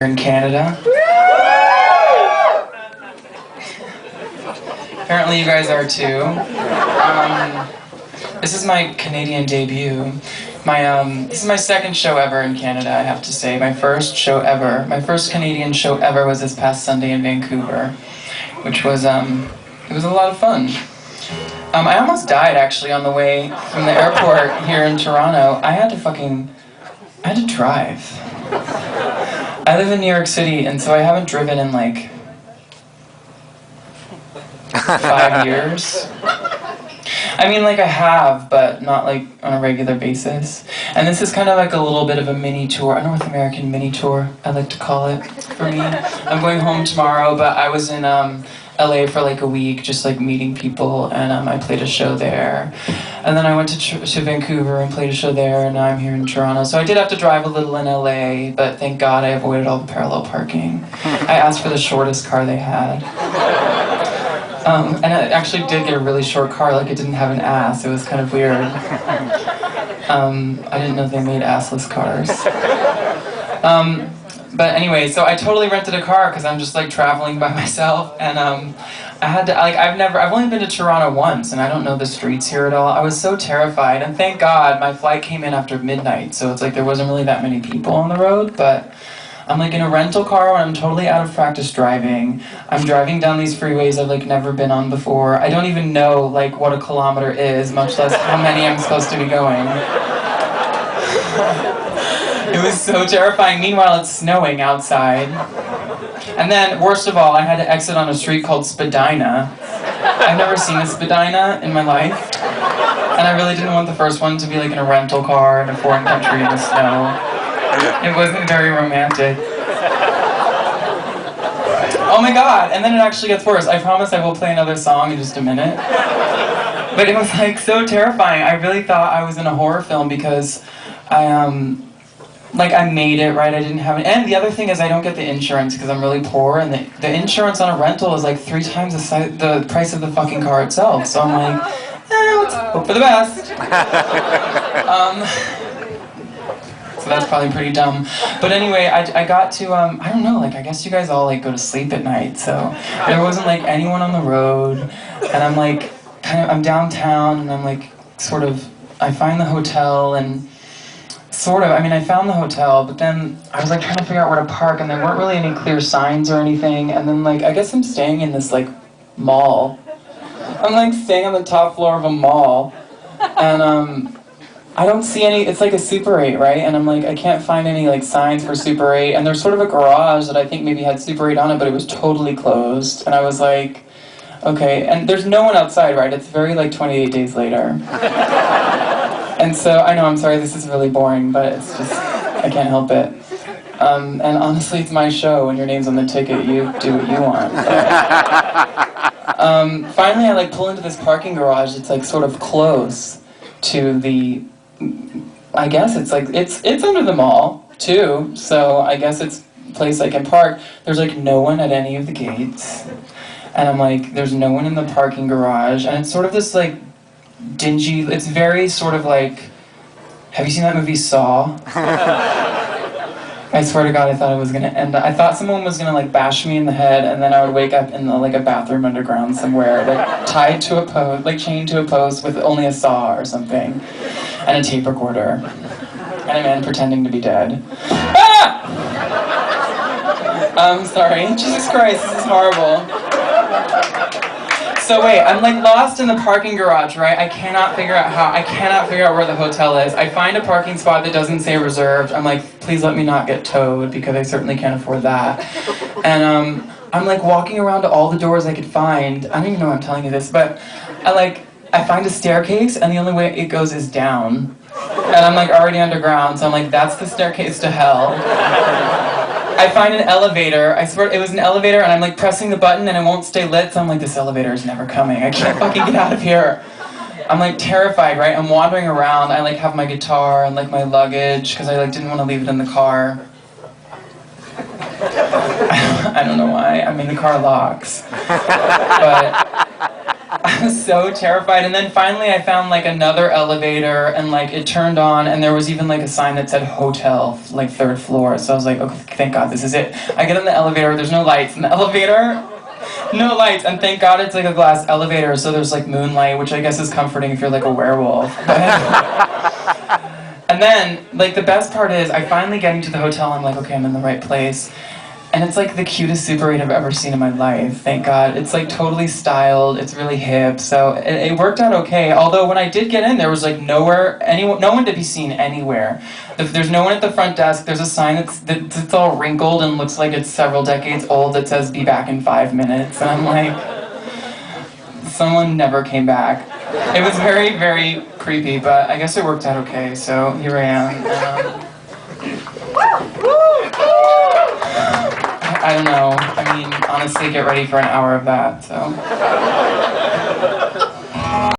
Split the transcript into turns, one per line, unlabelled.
in Canada. Apparently you guys are too. This is my Canadian debut. This is my second show ever in Canada, I have to say. My first show ever, my first Canadian show ever was this past Sunday in Vancouver, which was, it was a lot of fun. I almost died actually on the way from the airport here in Toronto. I had to drive. I live in New York City, and so I haven't driven in like 5 years. I mean, like I have, but not like on a regular basis. And this is kind of like a little bit of a mini tour, a North American mini tour, I like to call it, for me. I'm going home tomorrow, but I was in LA for like a week, just like meeting people, and I played a show there. And then I went to Vancouver and played a show there, and now I'm here in Toronto. So I did have to drive a little in LA, but thank God I avoided all the parallel parking. I asked for the shortest car they had. And I actually did get a really short car, like it didn't have an ass. It was kind of weird. I didn't know they made assless cars. But anyway, so I totally rented a car because I'm just like traveling by myself, and I had to, like, I've only been to Toronto once, and I don't know the streets here at all. I was so terrified, and thank God my flight came in after midnight, so it's like there wasn't really that many people on the road, but I'm like in a rental car when I'm totally out of practice driving. I'm driving down these freeways I've like never been on before. I don't even know like what a kilometer is, much less how many I'm supposed to be going. It was so terrifying. Meanwhile, it's snowing outside. And then, worst of all, I had to exit on a street called Spadina. I've never seen a Spadina in my life. And I really didn't want the first one to be like in a rental car in a foreign country in the snow. It wasn't very romantic. Oh my God, and then it actually gets worse. I promise I will play another song in just a minute. But it was like so terrifying. I really thought I was in a horror film because I made it, right? I didn't have it. And the other thing is I don't get the insurance because I'm really poor, and the insurance on a rental is like 3 times the price of the fucking car itself. So I'm like, let's hope for the best. So that's probably pretty dumb. But anyway, I got to, I don't know, like I guess you guys all like go to sleep at night, so there wasn't like anyone on the road, and I'm like, I'm downtown, and I'm like, I find the hotel, and I found the hotel, but then I was like trying to figure out where to park, and there weren't really any clear signs or anything, and then like, I guess I'm staying in this like mall. I'm like staying on the top floor of a mall, and I don't see any, it's like a Super 8, right? And I'm like, I can't find any like signs for Super 8, and there's sort of a garage that I think maybe had Super 8 on it, but it was totally closed, and I was like, okay, and there's no one outside, right? It's very like 28 days later. And so, I know, I'm sorry, this is really boring, but it's just, I can't help it. And honestly, it's my show, and your name's on the ticket, you do what you want. Finally, I like pull into this parking garage that's like sort of close to the, I guess it's like, it's under the mall, too, so I guess it's a place I can park. There's like no one at any of the gates, and I'm like, there's no one in the parking garage, and it's sort of this like, dingy, it's very sort of like, have you seen that movie Saw? I swear to God, I thought it was gonna end. I thought someone was gonna like bash me in the head, and then I would wake up in like a bathroom underground somewhere, like tied to a post, like chained to a post with only a saw or something, and a tape recorder, and a man pretending to be dead. Ah! I'm sorry. Jesus Christ, this is horrible. So wait, I'm like lost in the parking garage, right? I cannot figure out where the hotel is. I find a parking spot that doesn't say reserved. I'm like, please let me not get towed, because I certainly can't afford that. And I'm like walking around to all the doors I could find. I don't even know why I'm telling you this, but I find a staircase, and the only way it goes is down. And I'm like already underground, so I'm like, that's the staircase to hell. I find an elevator, I swear it was an elevator, and I'm like pressing the button and it won't stay lit, so I'm like, this elevator is never coming, I can't fucking get out of here. I'm like terrified, right? I'm wandering around, I like have my guitar and like my luggage, because I like didn't want to leave it in the car. I don't know why, I mean the car locks. But was so terrified, and then finally I found like another elevator, and like it turned on, and there was even like a sign that said hotel, like 3rd floor. So I was like, okay, thank God this is it. I get in the elevator, there's no lights in the elevator. No lights, and thank God it's like a glass elevator, so there's like moonlight, which I guess is comforting if you're like a werewolf. And then, like, the best part is, I finally get into the hotel, I'm like, okay, I'm in the right place. And it's like the cutest Super 8 I've ever seen in my life, thank God. It's like totally styled, it's really hip, so it worked out okay. Although when I did get in, there was like no one to be seen anywhere. There's no one at the front desk, there's a sign that's all wrinkled and looks like it's several decades old that says, be back in 5 minutes. And I'm like, someone never came back. It was very, very creepy, but I guess it worked out okay, so here I am. I don't know. I mean, honestly, get ready for an hour of that, so.